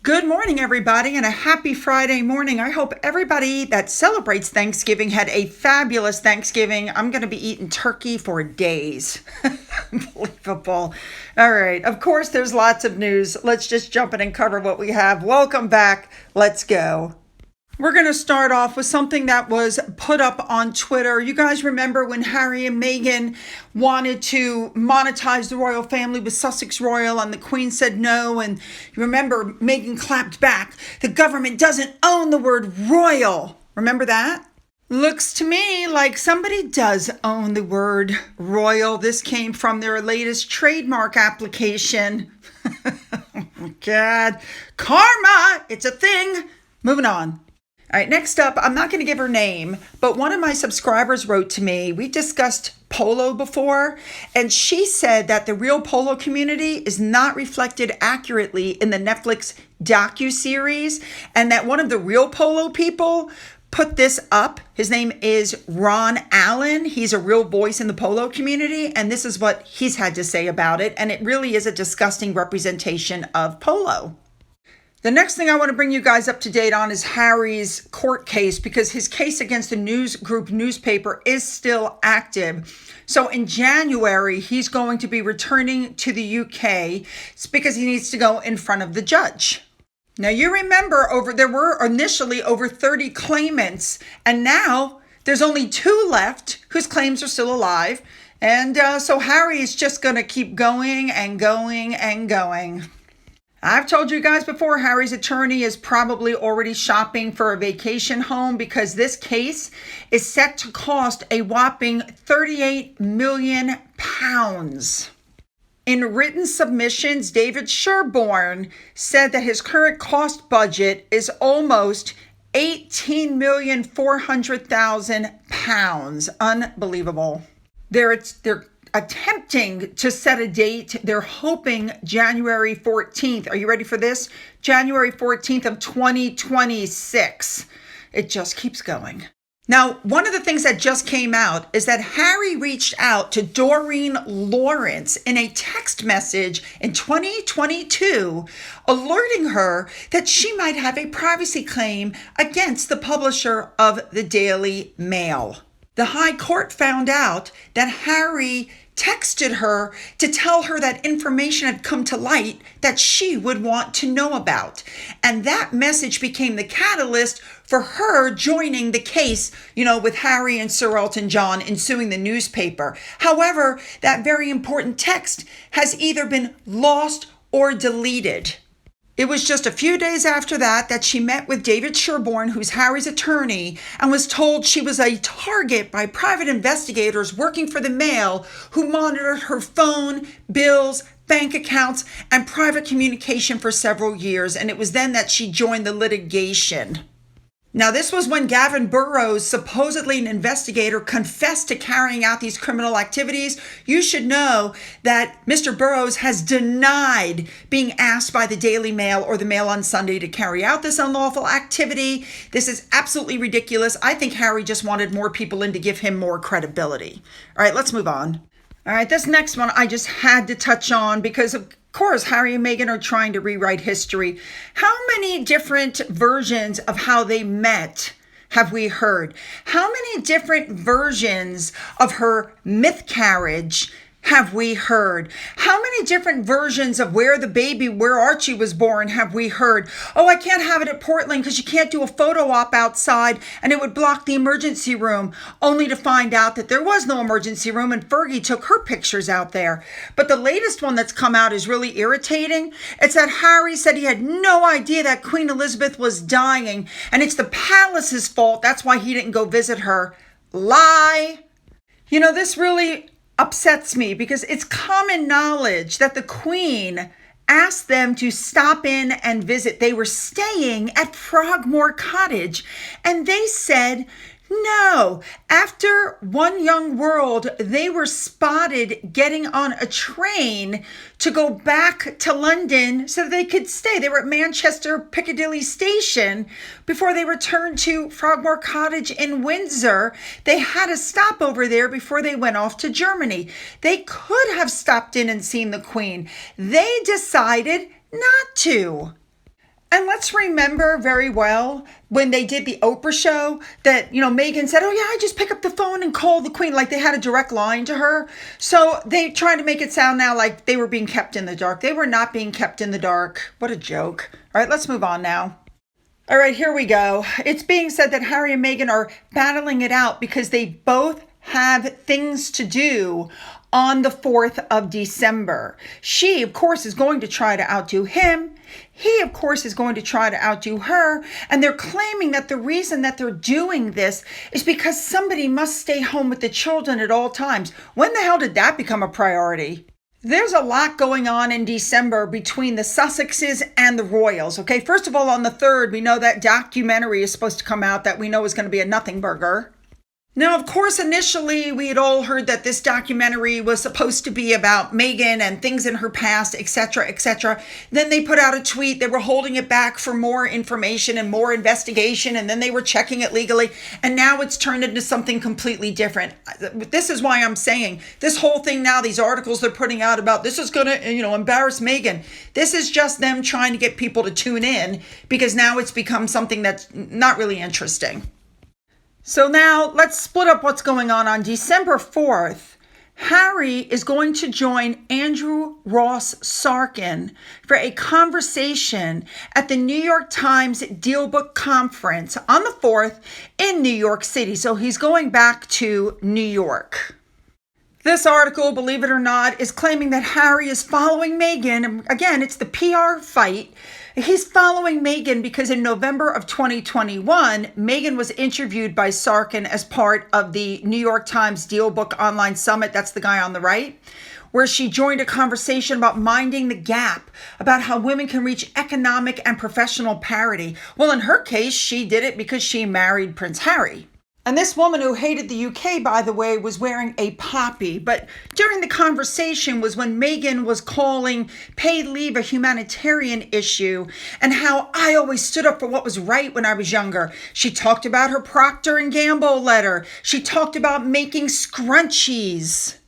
Good morning, everybody, and a happy Friday morning. I hope everybody that celebrates Thanksgiving had a fabulous Thanksgiving. I'm going to be eating turkey for days. Unbelievable. All right. Of course, there's lots of news. Let's just jump in and cover what we have. Welcome back. Let's go. We're going to start off with something that was put up on Twitter. You guys remember when Harry and Meghan wanted to monetize the royal family with Sussex Royal and the Queen said no? And you remember Meghan clapped back, the government doesn't own the word royal. Remember that? Looks to me like somebody does own the word royal. This came from their latest trademark application. Oh, God. Karma! It's a thing. Moving on. All right, next up, I'm not going to give her name, but one of my subscribers wrote to me. We discussed Polo before, and she said that the real Polo community is not reflected accurately in the Netflix docuseries, and that one of the real Polo people put this up. His name is Ron Allen. He's a real voice in the Polo community, and this is what he's had to say about it, and it really is a disgusting representation of Polo. The next thing I want to bring you guys up to date on is Harry's court case, because his case against the News Group newspaper is still active. So in January, he's going to be returning to the UK. It's because he needs to go in front of the judge. Now, you remember there were initially over 30 claimants, and now there's only 2 left whose claims are still alive. And so Harry is just going to keep going and going and going. I've told you guys before, Harry's attorney is probably already shopping for a vacation home because this case is set to cost a whopping £38 million. In written submissions, David Sherborne said that his current cost budget is almost £18,400,000. Unbelievable. They're attempting to set a date. They're hoping January 14th. Are you ready for this? January 14th of 2026. It just keeps going. Now, one of the things that just came out is that Harry reached out to Doreen Lawrence in a text message in 2022, alerting her that she might have a privacy claim against the publisher of the Daily Mail. The High Court found out that Harry texted her to tell her that information had come to light that she would want to know about. And that message became the catalyst for her joining the case, with Harry and Sir Elton John in suing the newspaper. However, that very important text has either been lost or deleted. It was just a few days after that she met with David Sherborne, who's Harry's attorney, and was told she was a target by private investigators working for the Mail who monitored her phone, bills, bank accounts, and private communication for several years. And it was then that she joined the litigation. Now, this was when Gavin Burrows, supposedly an investigator, confessed to carrying out these criminal activities. You should know that Mr. Burrows has denied being asked by the Daily Mail or the Mail on Sunday to carry out this unlawful activity. This is absolutely ridiculous. I think Harry just wanted more people in to give him more credibility. All right, let's move on. All right, this next one I just had to touch on because of course, Harry and Meghan are trying to rewrite history. How many different versions of how they met have we heard? How many different versions of her miscarriage have we heard? How many different versions of where Archie was born have we heard? Oh, I can't have it at Portland because you can't do a photo op outside and it would block the emergency room, only to find out that there was no emergency room and Fergie took her pictures out there. But the latest one that's come out is really irritating. It's that Harry said he had no idea that Queen Elizabeth was dying and it's the palace's fault. That's why he didn't go visit her. Lie. This really upsets me because it's common knowledge that the Queen asked them to stop in and visit. They were staying at Frogmore Cottage and they said no. After One Young World, they were spotted getting on a train to go back to London so they could stay. They were at Manchester Piccadilly Station before they returned to Frogmore Cottage in Windsor. They had a stopover there before they went off to Germany. They could have stopped in and seen the Queen. They decided not to. And let's remember very well when they did the Oprah show that, Meghan said, oh yeah, I just pick up the phone and call the queen, like they had a direct line to her. So they tried to make it sound now like they were being kept in the dark. They were not being kept in the dark. What a joke. All right, let's move on now. All right, here we go. It's being said that Harry and Meghan are battling it out because they both have things to do on the 4th of December. She, of course, is going to try to outdo him. He, of course, is going to try to outdo her. And they're claiming that the reason that they're doing this is because somebody must stay home with the children at all times. When the hell did that become a priority? There's a lot going on in December between the Sussexes and the Royals, okay? First of all, on the 3rd, we know that documentary is supposed to come out that we know is going to be a nothing burger. Now, of course, initially, we had all heard that this documentary was supposed to be about Meghan and things in her past, etc., etc. Then they put out a tweet. They were holding it back for more information and more investigation, and then they were checking it legally, and now it's turned into something completely different. This is why I'm saying this whole thing now, these articles they're putting out about this is going to, embarrass Meghan. This is just them trying to get people to tune in because now it's become something that's not really interesting. So now let's split up what's going on December 4th. Harry is going to join Andrew Ross Sorkin for a conversation at the New York Times Dealbook Conference on the 4th in New York City. So he's going back to New York. This article, believe it or not, is claiming that Harry is following Meghan. Again, it's the PR fight. He's following Meghan because in November of 2021, Meghan was interviewed by Sorkin as part of the New York Times Dealbook Online Summit. That's the guy on the right, where she joined a conversation about minding the gap, about how women can reach economic and professional parity. Well, in her case, she did it because she married Prince Harry. And this woman who hated the UK, by the way, was wearing a poppy. But during the conversation was when Meghan was calling paid leave a humanitarian issue and how I always stood up for what was right when I was younger. She talked about her Procter & Gamble letter. She talked about making scrunchies.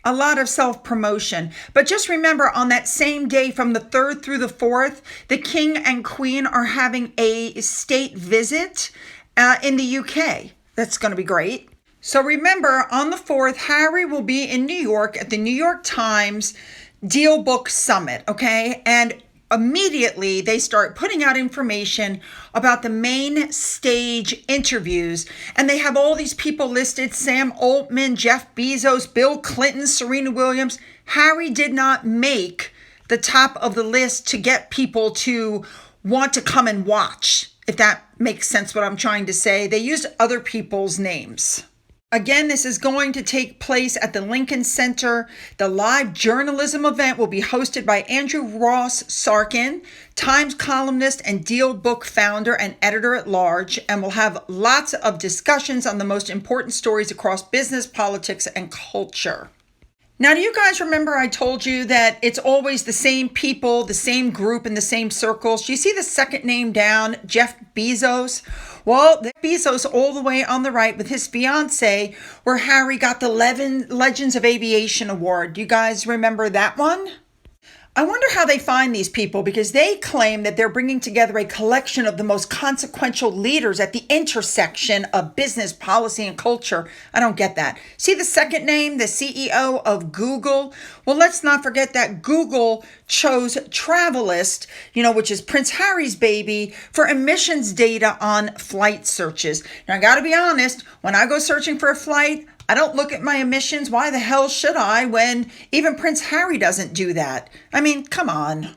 A lot of self-promotion. But just remember, on that same day from the 3rd through the 4th, the King and Queen are having a state visit in the UK. That's going to be great. So remember, on the 4th, Harry will be in New York at the New York Times Dealbook Summit, okay? And immediately they start putting out information about the main stage interviews. And they have all these people listed: Sam Altman, Jeff Bezos, Bill Clinton, Serena Williams. Harry did not make the top of the list to get people to want to come and watch, if that makes sense what I'm trying to say. They used other people's names. Again, this is going to take place at the Lincoln Center. The live journalism event will be hosted by Andrew Ross Sorkin, Times columnist and Dealbook founder and editor-at-large, and will have lots of discussions on the most important stories across business, politics, and culture. Now, do you guys remember I told you that it's always the same people, the same group, and the same circles? Do you see the second name down, Jeff Bezos? Well, Bezos all the way on the right with his fiance, where Harry got the Legends of Aviation Award. Do you guys remember that one? I wonder how they find these people, because they claim that they're bringing together a collection of the most consequential leaders at the intersection of business, policy, and culture. I don't get that. See the second name, the CEO of Google? Well, let's not forget that Google chose Travelist, which is Prince Harry's baby, for emissions data on flight searches. Now, I got to be honest, when I go searching for a flight, I don't look at my emissions. Why the hell should I when even Prince Harry doesn't do that? I mean, come on.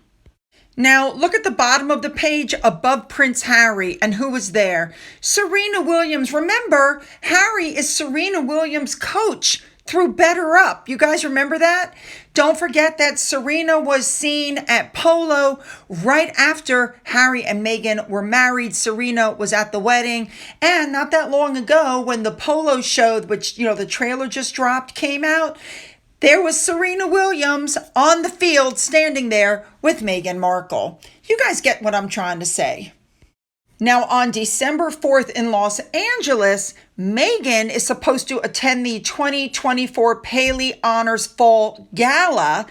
Now, look at the bottom of the page above Prince Harry, and who was there? Serena Williams. Remember, Harry is Serena Williams' coach through BetterUp. You guys remember that? Don't forget that Serena was seen at Polo right after Harry and Meghan were married. Serena was at the wedding. And not that long ago, when the Polo show, which, the trailer just dropped, came out, there was Serena Williams on the field standing there with Meghan Markle. You guys get what I'm trying to say. Now, on December 4th in Los Angeles, Meghan is supposed to attend the 2024 Paley Honors Fall Gala,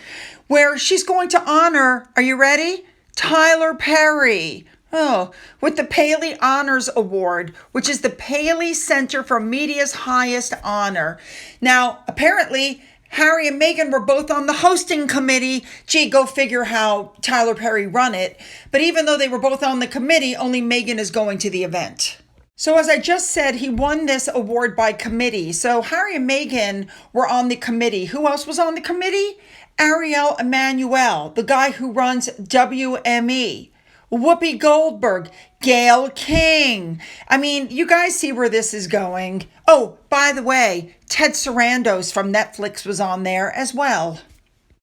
where she's going to honor, are you ready? Tyler Perry. Oh, with the Paley Honors Award, which is the Paley Center for Media's highest honor. Now, apparently, Harry and Meghan were both on the hosting committee. Gee, go figure how Tyler Perry run it. But even though they were both on the committee, only Meghan is going to the event. So as I just said, he won this award by committee. So Harry and Meghan were on the committee. Who else was on the committee? Ariel Emanuel, the guy who runs WME. Whoopi Goldberg, Gayle King. I mean, you guys see where this is going. Oh, by the way, Ted Sarandos from Netflix was on there as well.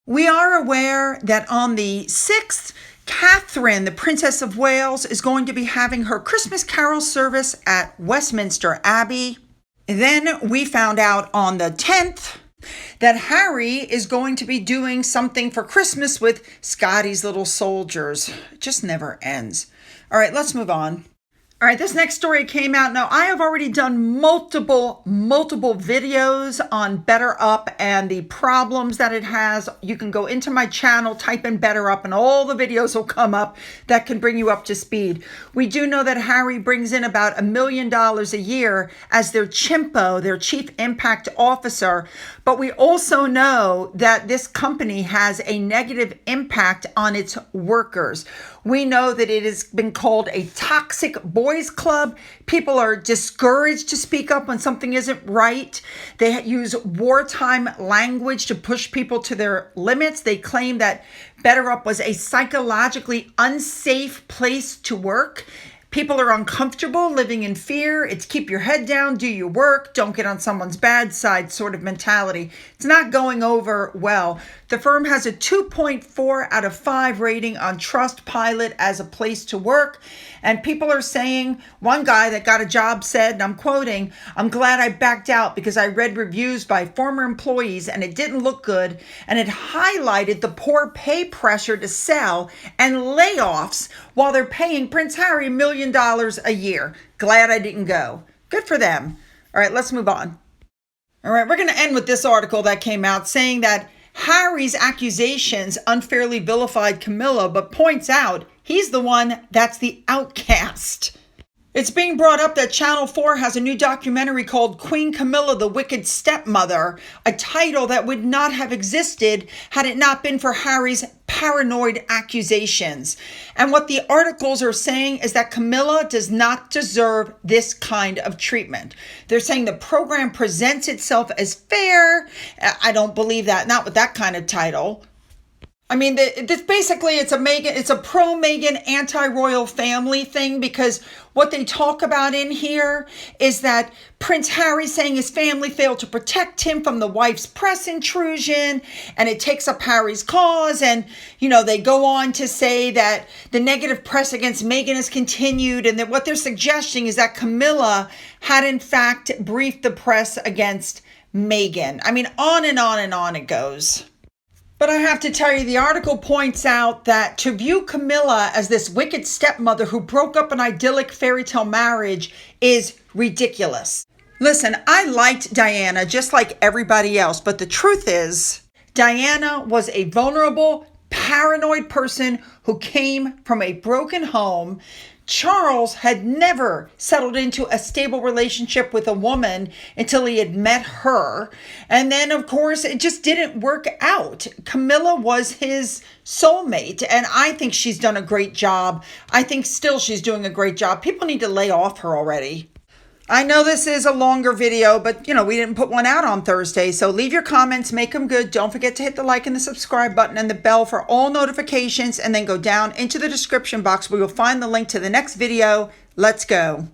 We are aware that on the 6th, Catherine, the Princess of Wales, is going to be having her Christmas carol service at Westminster Abbey. Then we found out on the 10th that Harry is going to be doing something for Christmas with Scotty's Little Soldiers. It just never ends. All right, let's move on. All right, this next story came out. Now, I have already done multiple videos on BetterUp and the problems that it has. You can go into my channel, type in BetterUp, and all the videos will come up that can bring you up to speed. We do know that Harry brings in about $1 million a year as their chimpo, their chief impact officer. But we also know that this company has a negative impact on its workers. We know that it has been called a toxic boys club. People are discouraged to speak up when something isn't right. They use wartime language to push people to their limits. They claim that BetterUp was a psychologically unsafe place to work. People are uncomfortable living in fear. It's keep your head down, do your work, don't get on someone's bad side sort of mentality. It's not going over well. The firm has a 2.4 out of 5 rating on Trustpilot as a place to work. And people are saying, one guy that got a job said, and I'm quoting, "I'm glad I backed out because I read reviews by former employees and it didn't look good. And it highlighted the poor pay pressure to sell and layoffs while they're paying Prince Harry $1 million a year. Glad I didn't go." Good for them. All right, let's move on. All right, we're going to end with this article that came out saying that Harry's accusations unfairly vilified Camilla, but points out he's the one that's the outcast. It's being brought up that Channel 4 has a new documentary called Queen Camilla, the Wicked Stepmother, a title that would not have existed had it not been for Harry's paranoid accusations. And what the articles are saying is that Camilla does not deserve this kind of treatment. They're saying the program presents itself as fair. I don't believe that, not with that kind of title. I mean, this basically it's a pro-Meghan, anti-royal family thing, because what they talk about in here is that Prince Harry saying his family failed to protect him from the wife's press intrusion, and it takes up Harry's cause. And, you know, they go on to say that the negative press against Meghan has continued, and that what they're suggesting is that Camilla had in fact briefed the press against Meghan. I mean, on and on and on it goes. But I have to tell you, the article points out that to view Camilla as this wicked stepmother who broke up an idyllic fairy tale marriage is ridiculous. Listen, I liked Diana just like everybody else, but the truth is, Diana was a vulnerable, paranoid person who came from a broken home. Charles had never settled into a stable relationship with a woman until he had met her. And then, of course, it just didn't work out. Camilla was his soulmate, and I think she's done a great job. I think still she's doing a great job. People need to lay off her already. I know this is a longer video, but, we didn't put one out on Thursday. So leave your comments, make them good. Don't forget to hit the like and the subscribe button and the bell for all notifications. And then go down into the description box where you'll find the link to the next video. Let's go.